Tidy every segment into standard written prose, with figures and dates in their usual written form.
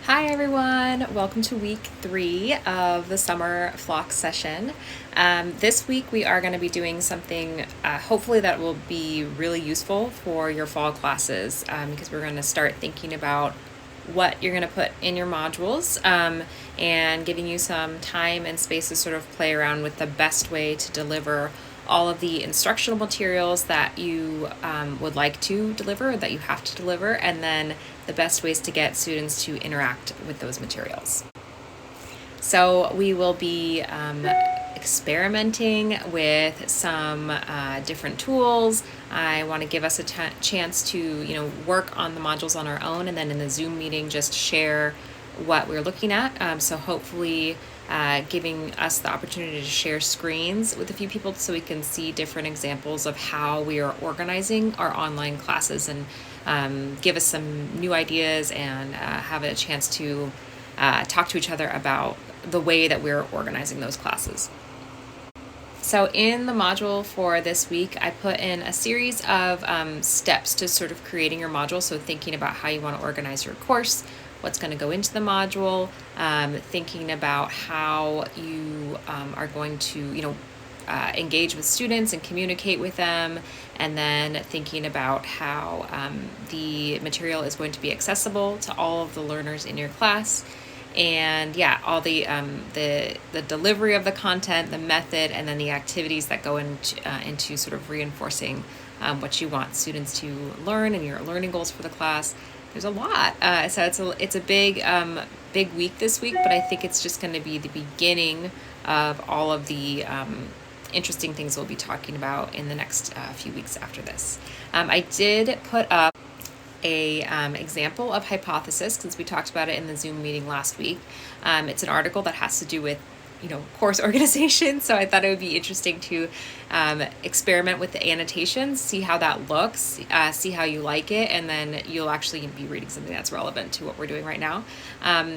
Hi everyone, welcome to week 3 of the summer FLOC session. This week we are going to be doing something hopefully that will be really useful for your fall classes because we're going to start thinking about what you're going to put in your modules and giving you some time and space to sort of play around with the best way to deliver all of the instructional materials that you would like to deliver, that you have to deliver, and then the best ways to get students to interact with those materials. So we will be experimenting with some different tools. I want to give us a chance to work on the modules on our own, and then in the Zoom meeting just share what we're looking at. So hopefully giving us the opportunity to share screens with a few people so we can see different examples of how we are organizing our online classes and give us some new ideas and have a chance to talk to each other about the way that we're organizing those classes. So in the module for this week, I put in a series of steps to sort of creating your module. So thinking about how you want to organize your course, what's going to go into the module, thinking about how you are going to, engage with students and communicate with them, and then thinking about how the material is going to be accessible to all of the learners in your class. And all the delivery of the content, the method, and then the activities that go into sort of reinforcing what you want students to learn and your learning goals for the class. There's a lot, so it's a big week this week, but I think it's just going to be the beginning of all of the interesting things we'll be talking about in the next few weeks after this. I did put up a example of hypothesis since we talked about it in the Zoom meeting last week. It's an article that has to do with course organization, so I thought it would be interesting to experiment with the annotations, see how that looks, see how you like it, and then you'll actually be reading something that's relevant to what we're doing right now.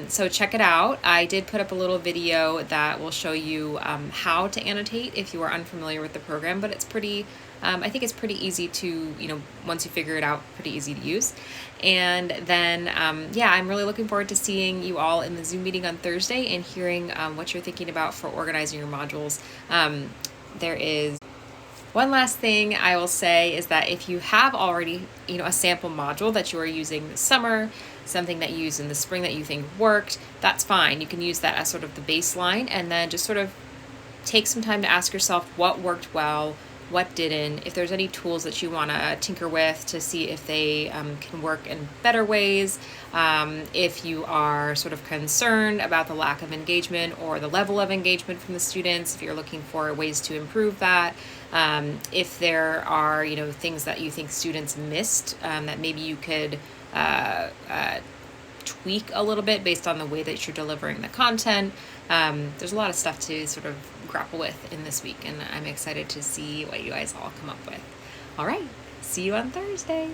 So check it out. I did put up a little video that will show you how to annotate if you are unfamiliar with the program, but it's pretty I think it's pretty easy to, once you figure it out, pretty easy to use. And then, I'm really looking forward to seeing you all in the Zoom meeting on Thursday and hearing what you're thinking about for organizing your modules. There is one last thing I will say is that if you have already, a sample module that you are using this summer, something that you used in the spring that you think worked, that's fine. You can use that as sort of the baseline, and then just sort of take some time to ask yourself what worked well, what didn't, if there's any tools that you want to tinker with to see if they can work in better ways, if you are sort of concerned about the lack of engagement or the level of engagement from the students, if you're looking for ways to improve that, if there are things that you think students missed that maybe you could tweak a little bit based on the way that you're delivering the content. There's a lot of stuff to sort of grapple with in this week, and I'm excited to see what you guys all come up with. All right, see you on Thursday.